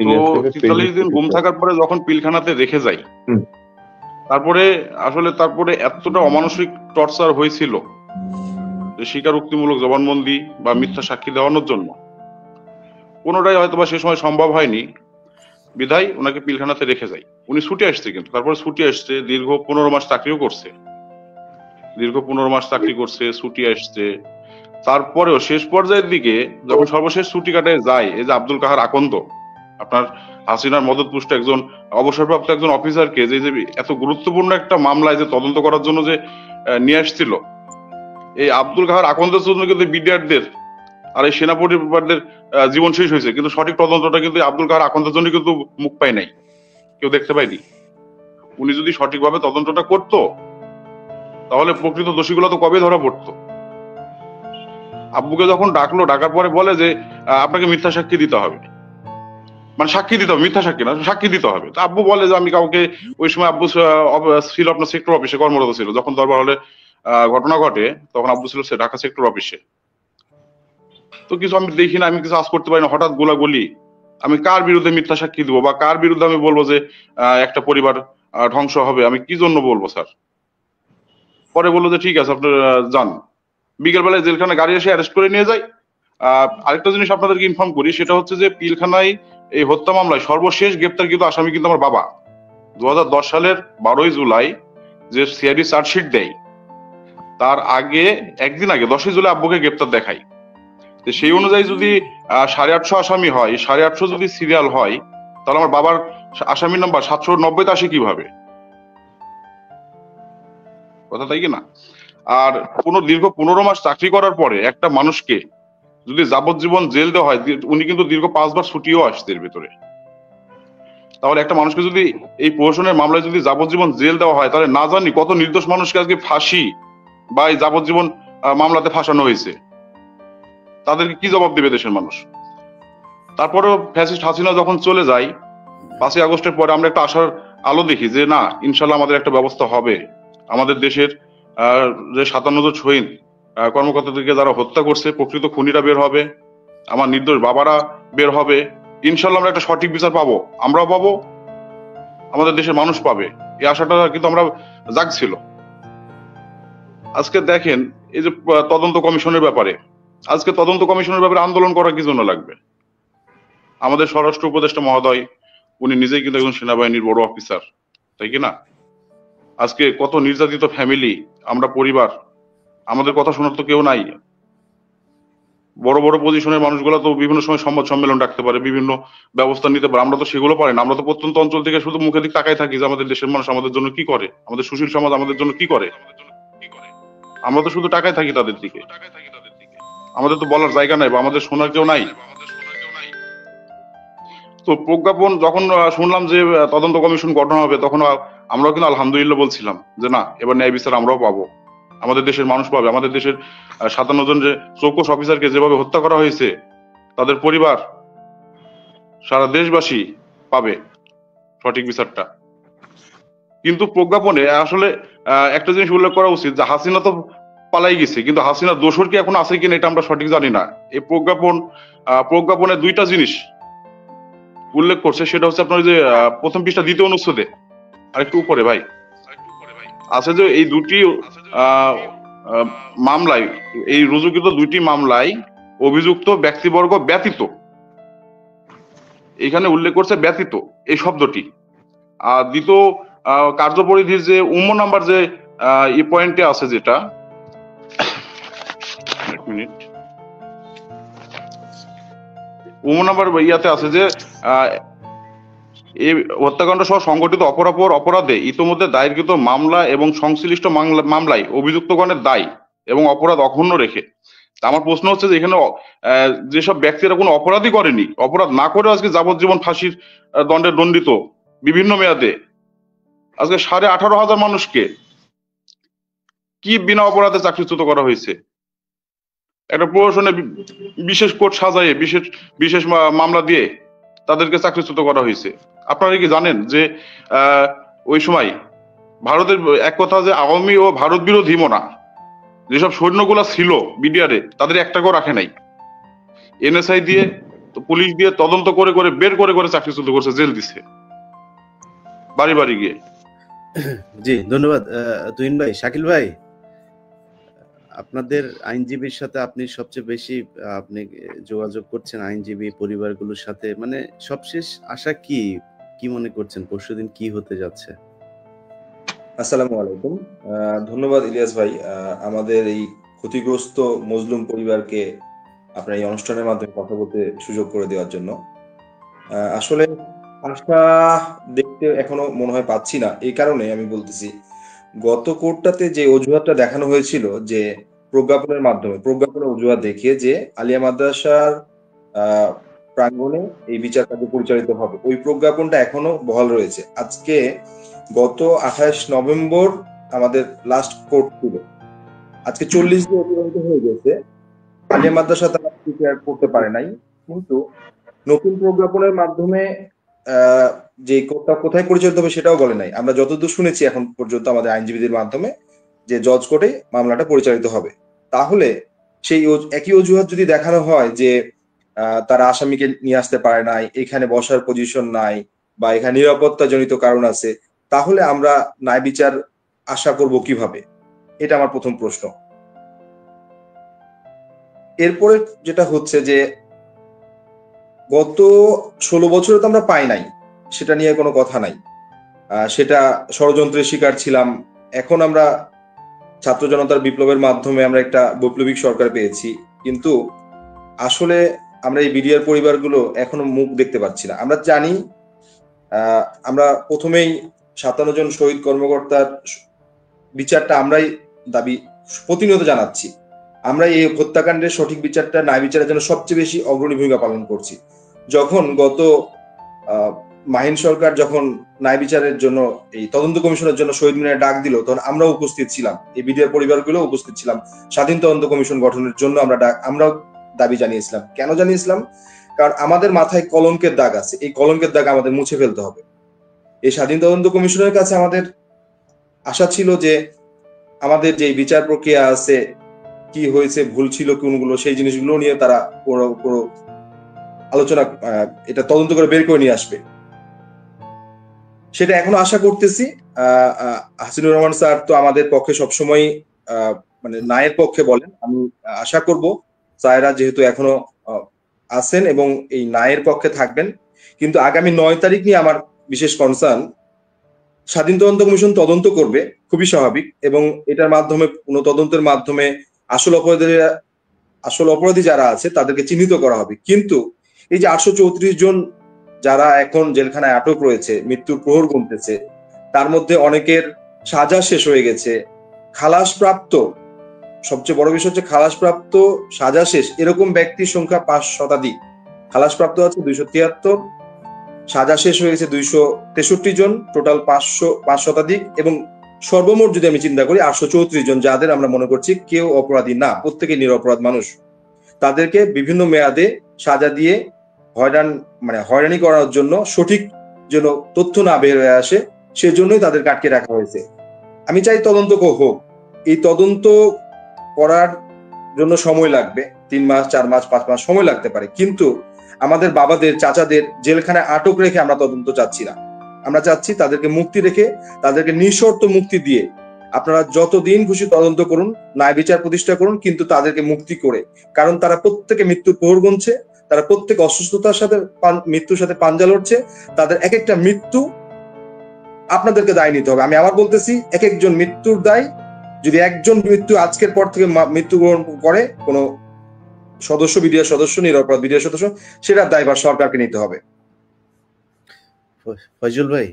তো 43 দিন গুম থাকার পরে যখন পিলখানাতে রেখে যাই, তারপরে এতটা অমানসিক টর্চার হয়েছিল যে স্বীকারোক্তিমূলক জবানবন্দি বা মিথ্যা সাক্ষী দেওয়ানোর জন্য কোনোটাই হয়তো বা সে সময় সম্ভব হয়নি, বিধায় ওনাকে পিলখানাতে রেখে যাই। উনি ছুটে আসছে, কিন্তু তারপরে ছুটি আসছে, দীর্ঘ 15 মাস চাকরিও করছে, ছুটি আসছে। তারপরেও শেষ পর্যায়ের দিকে যখন সর্বশেষ ছুটি কাটায় যায়, এই যে আব্দুল কাহার আকন্দ, আপনার হাসিনার মদতপুষ্ট একজন অবসরপ্রাপ্ত একজন অফিসারকে যে এত গুরুত্বপূর্ণ একটা মামলায় যে তদন্ত করার জন্য যে নিয়ে আসছিল, এই আব্দুল কাহার আকন্দের জন্য কিন্তু বিডিআরদের আর এই সেনা পরিবারদের জীবন শেষ হয়েছে, কিন্তু সঠিক তদন্তটা কিন্তু আব্দুল কাহার আকন্দের জন্য কিন্তু মুখ পায় নাই, কেউ দেখতে পায়নি। উনি যদি সঠিকভাবে তদন্তটা করতো তাহলে প্রকৃত দোষীগুলো তো কবে ধরা পড়তো। আব্বুকে যখন ডাকলো, ডাকার পরে বলে যে আপনাকে মিথ্যা সাক্ষী দিতে হবে, মানে সাক্ষী দিতে হবে, মিথ্যা সাক্ষী না, সাক্ষী দিতে হবে। তো আব্বু বলে যে আমি কাউকে, ওই সময় আব্বু ছিল আপনার সেক্টর অফিসে কর্মরত ছিল, যখন দরবার হলে ঘটনা ঘটে তখন আব্বু ছিল ঢাকা সেক্টর অফিসে। তো কিছু আমি দেখি না, আমি কিছু আজ করতে পারি না, হঠাৎ গোলাগুলি, আমি কার বিরুদ্ধে মিথ্যা সাক্ষী দিব বা কার বিরুদ্ধে আমি বলবো যে একটা পরিবার ধ্বংস হবে, আমি কি জন্য বলবো স্যার? পরে বললো যে ঠিক আছে আপনার যান। বিকেল বেলায় জেলখানা গাড়ি এসে অ্যারেস্ট করে নিয়ে যায়। আরেকটা জিনিস আপনাদেরকে ইনফর্ম করি, সেটা হচ্ছে যে পিলখানায় এই হত্যা মামলায় সর্বশেষ গ্রেপ্তারকৃত আসামি কিন্তু আমার বাবা। 2010 সালের 12ই জুলাই যে সিআইডি চার্জশিট দেয়, তার আগে একদিন আগে 10ই জুলাই আব্বুকে গ্রেপ্তার দেখাই। সেই অনুযায়ী যদি 850 আসামি হয়, 850 যদি সিরিয়াল হয়, তাহলে আমার বাবার আসামি নাম্বার 790 আসে কিভাবে? কথা তাই কি না? আর দীর্ঘ 15 মাস চাকরি করার পরে একটা মানুষকে যদি যাবজ্জীবন জেল দেওয়া হয়, উনি কিন্তু দীর্ঘ 5 বার ছুটিও আসছে এর ভিতরে, তাহলে একটা মানুষকে যদি এই প্রহসনের মামলায় যদি যাবজ্জীবন জেল দেওয়া হয়, তাহলে না জানি কত নির্দোষ মানুষকে আজকে ফাঁসি বা এই যাবজ্জীবন মামলাতে ফাঁসানো হয়েছে, তাদেরকে কি জবাব দেবে দেশের মানুষ? তারপরেও ফ্যাসিস্ট হাসিনা যখন চলে যায় 5ই আগস্টের পরে, আমরা একটা আশার আলো দেখি যে না, ইনশাল্লাহ আমাদের একটা ব্যবস্থা হবে। আমাদের দেশের যে 57 জন শহীদ কর্মকর্তাদেরকে যারা হত্যা করছে, প্রকৃত খুনিরা বের হবে, আমার নির্দোষ বাবারা বের হবে, ইনশাল্লাহ আমরা একটা সঠিক বিচার পাবো, আমরাও পাবো, আমাদের দেশের মানুষ পাবে, এই আশাটা কিন্তু আমরা জাগছিল। আজকে দেখেন এই যে তদন্ত কমিশনের ব্যাপারে, আজকে তদন্ত কমিশনের ব্যাপারে আন্দোলন করা কি জন্য লাগবে? আমাদের স্বরাষ্ট্র উপদেষ্টা মহোদয় উনি নিজেই কিন্তু একজন সেনাবাহিনীর বড় অফিসার, তাই কি না? আজকে কত নির্যাতিত ফ্যামিলি, আমরা পরিবার, আমাদের কথা শোনার তো কেউ নাই। বড় বড় পজিশনের মানুষগুলো তো বিভিন্ন সময় সংবাদ সম্মেলন ডাকতে পারে, বিভিন্ন ব্যবস্থা নিতে পারে, আমরা তো সেগুলো পারি না। আমরা তো প্রত্যন্ত অঞ্চল থেকে শুধু মুখে দিক তাকাই থাকি যে আমাদের দেশের মানুষ আমাদের জন্য কি করে, আমাদের সুশীল সমাজ আমাদের জন্য কি করে, আমরা তো শুধু টাকায় থাকি তাদের দিকে, আমাদের তো বলার জায়গা নাই বা আমাদের শোনার কেউ নাই। তো প্রজ্ঞাপন যখন শুনলাম যে তদন্ত কমিশন গঠন হবে, তখন আমরাও কিন্তু আলহামদুলিল্লাহ বলছিলাম যে না, এবার ন্যায় বিচার আমরাও পাবো, আমাদের দেশের মানুষ পাবে, আমাদের দেশের 57 জন যে চৌকস অফিসারকে যেভাবে হত্যা করা হয়েছে, তাদের পরিবার, সারা দেশবাসী পাবে সঠিক বিচারটা। কিন্তু প্রজ্ঞাপনে আসলে একটা জিনিস উল্লেখ করা উচিত যে হাসিনা তো পালাই গেছে, কিন্তু হাসিনার দোসর কি এখন আছে কিনা এটা আমরা সঠিক জানি না। এই প্রজ্ঞাপনে দুইটা জিনিস উল্লেখ করছে, সেটা হচ্ছে আপনার যে প্রথম পৃষ্ঠা 2য় অনুচ্ছেদে আর একটু উপরে ভাই আছে যে এই দুটি মামলায়, এই রুজুকৃত 2টি মামলায় অভিযুক্ত ব্যক্তিবর্গ ব্যতীত, এখানে উল্লেখ করছে ব্যতীত এই শব্দটি। আর দ্বিতীয় কার্যপরিধির যে নাম্বার যে এই পয়েন্টে আছে, যেটা এক মিনিট, নাম্বার ইয়াতে আছে যে এই হত্যাকাণ্ড সহ সংগঠিত অপরাধে ইতোমধ্যে দায়েরকৃত মামলা এবং সংশ্লিষ্ট মামলায় অভিযুক্তগণের দায় এবং অপরাধ অক্ষুণ্ণ রেখে। আমার প্রশ্ন হচ্ছে যে এখানে যেসব ব্যক্তিরা কোনো অপরাধই করেনি, অপরাধ না করে আজকে যাবজ্জীবন ফাঁসির দণ্ডে দণ্ডিত বিভিন্ন মেয়াদে, আজকে 18,500 মানুষকে কি বিনা অপরাধে চাকরিচ্যুত করা হয়েছে? একটা প্রশাসনে বিশেষ কোর্ট সাজায়ে বিশেষ মামলা দিয়ে তাদেরকে চাকরিচ্যুত করা হয়েছে। আপনারা কি জানেন যে ওই সময় ভারতের এক কথা যে আওয়ামী ও ভারত বিরোধী মোনা যেসব সৈন্যগুলা ছিল বিডিআরে, তাদের একটাকেও রাখে নাই, এনএসআই দিয়ে তো পুলিশ দিয়ে তদন্ত করে করে বের করে করে চাকরিচ্যুত করছে, জেল দিছে বাড়ি বাড়ি গিয়ে। জি ধন্যবাদ তুহিন ভাই। শাকিল ভাই, আপনাদের আইনজীবীর সাথে আপনি সবচেয়ে বেশি আপনি যোগাযোগ করছেন আইনজীবী পরিবারগুলোর সাথে, মানে সবশেষ আশা কি, কি মনে করছেন পরশুদিন কি হতে যাচ্ছে? আসসালামু আলাইকুম। ধন্যবাদ ইলিয়াস ভাই, আমাদের এই ক্ষতিগ্রস্ত মজলুম পরিবারকে আপনার এই অনুষ্ঠানের মাধ্যমে কথা বলতে সুযোগ করে দেওয়ার জন্য। আসলে আশা দেখতে এখনো মনে হয় পাচ্ছি না, এই কারণে আমি বলতেছি, গত কোর্টটাতে যে অজুহাতটা দেখানো হয়েছিল যে প্রজ্ঞাপনের মাধ্যমে, প্রজ্ঞাপনের অজুহাত দেখিয়ে যে আলিয়া মাদ্রাসার প্রাঙ্গণে এই বিচার কার্য পরিচালিত হবে, ওই প্রজ্ঞাপনটা এখনো বহাল রয়েছে। আজকে গত 28 নভেম্বর আমাদের লাস্ট কোর্ট ছিল, আজকে 40 দিন অতিবাহিত হয়ে গেছে। আলিয়া মাদ্রাসা তারা বিচার করতে পারে নাই, কিন্তু নতুন প্রজ্ঞাপনের মাধ্যমে যে কোর্টটা কোথায় পরিচালিত হবে সেটাও বলে নাই। আমরা যতদূর শুনেছি এখন পর্যন্ত আমাদের আইনজীবীদের মাধ্যমে যে জজ কোর্টে মামলাটা পরিচালিত হবে। তাহলে সেই একই অজুহাত যদি দেখানো হয় যে তারা আসামিকে নিয়ে আসতে পারে নাই, এখানে বসার পজিশন নাই, বা এখানে নিরাপত্তা জনিত কারণ আছে, তাহলে আমরা ন্যায় বিচার আশা করব কিভাবে? এটা আমার প্রথম প্রশ্ন। এরপরে যেটা হচ্ছে যে গত 16 বছরে তো আমরা পাই নাই, সেটা নিয়ে কোনো কথা নাই, সেটা ষড়যন্ত্রের শিকার ছিলাম। এখন আমরা ছাত্র জনতার বিপ্লবের মাধ্যমে আমরা একটা বৈপ্লবিক সরকার পেয়েছি, কিন্তু আসলে আমরা এই বিডিআর পরিবারগুলো এখনো মুখ দেখতে পাচ্ছি না। আমরা জানি আমরা প্রথমেই 57 জন শহীদ কর্মকর্তার বিচারটা আমরাই দাবি প্রতিনিয়ত জানাচ্ছি। আমরা এই হত্যাকাণ্ডের সঠিক বিচারটা, ন্যায় বিচারের জন্য সবচেয়ে বেশি অগ্রণী ভূমিকা পালন করছি। যখন গত মাহিন সরকার যখন ন্যায় বিচারের জন্য এই তদন্ত কমিশনের জন্য শহীদ মিনারে ডাক দিল, তখন আমরাও উপস্থিত ছিলাম, এই বিডিআর পরিবারগুলো উপস্থিত ছিলাম। স্বাধীন তদন্ত কমিশন গঠনের জন্য আমরাও দাবি জানিয়েছিলাম। কেন জানিয়েছিলাম? কারণ আমাদের মাথায় কলঙ্কের দাগ আছে, এই কলঙ্কের দাগ আমাদের মুছে ফেলতে হবে। এই স্বাধীন তদন্ত কমিশনের কাছে আমাদের আশা ছিল যে আমাদের যে বিচার প্রক্রিয়া আছে, কি হয়েছে, ভুল ছিল কোনগুলো, সেই জিনিসগুলো নিয়ে তারা পুরো আলোচনা, এটা তদন্ত করে বের করে নিয়ে আসবে। সেটা এখনো আশা করতেছি। হাসিনুর রহমান স্যার তো আমাদের পক্ষে সবসময় মানে ন্যায়ের পক্ষে বলেন। আমি আশা করব স্যারেরা যেহেতু এখনো আছেন এবং এই ন্যায়ের পক্ষে থাকবেন। কিন্তু আগামী 9 তারিখ নিয়ে আমার বিশেষ কনসার্ন। স্বাধীন তদন্ত কমিশন তদন্ত করবে, খুবই স্বাভাবিক, এবং এটার মাধ্যমে তদন্তের মাধ্যমে আসল অপরাধী যারা আছে তাদেরকে চিহ্নিত করা হবে। কিন্তু এই যে 834 জন যারা এখন জেলখানায় আটক রয়েছে, মৃত্যুর প্রহর গুনতেছে, তার মধ্যে অনেকের সাজা শেষ হয়ে গেছে, খালাসপ্রাপ্ত, সবচেয়ে বড় বিষয় হচ্ছে খালাসপ্রাপ্ত, সাজা শেষ এরকম ব্যক্তির সংখ্যা 5 শতাধিক। খালাসপ্রাপ্ত আছে 273, সাজা শেষ হয়ে গেছে 263 জন, টোটাল 5 শতাধিক। এবং সর্বমোট যদি আমি চিন্তা করি 834 জন, যাদের আমরা মনে করছি কেউ অপরাধী না, প্রত্যেকে নিরপরাধ মানুষ, তাদেরকে বিভিন্ন মেয়াদে সাজা দিয়ে হয়রানি করার জন্য, সঠিক যেন তথ্য না বের হয়ে আসে, সেজন্যই তাদেরকে আটকে রাখা হয়েছে। আমি চাই তদন্ত হোক। এই তদন্ত করার জন্য সময় লাগবে, 3 মাস, 4 মাস, 5 মাস সময় লাগতে পারে, কিন্তু আমাদের বাবাদের, চাচাদের জেলখানায় আটক রেখে আমরা তদন্ত চাচ্ছি না। আমরা চাচ্ছি তাদেরকে মুক্তি রেখে, তাদেরকে নিঃশর্ত মুক্তি দিয়ে আপনারা যতদিন খুশি তদন্ত করুন, ন্যায় বিচার প্রতিষ্ঠা করুন, কিন্তু তাদেরকে মুক্তি করে। কারণ তারা প্রত্যেকে মৃত্যুর প্রহর গুনছে, তারা প্রত্যেকে অসুস্থতার সাথে, মৃত্যুর সাথে পাঞ্জা লড়ছে। তাদের এক একটা মৃত্যু আপনাদেরকে দায় নিতে হবে। আমি আবার বলতেছি, এক একজন মৃত্যুর দায়, যদি একজন মৃত্যু আজকের পর থেকে মৃত্যুবরণ করে কোনো সদস্য, বিডিআর সদস্য, নিরপরাধ বিডিআর সদস্য, সেটার দায়ভার সরকারকে নিতে হবে। ফয়জুল ভাই,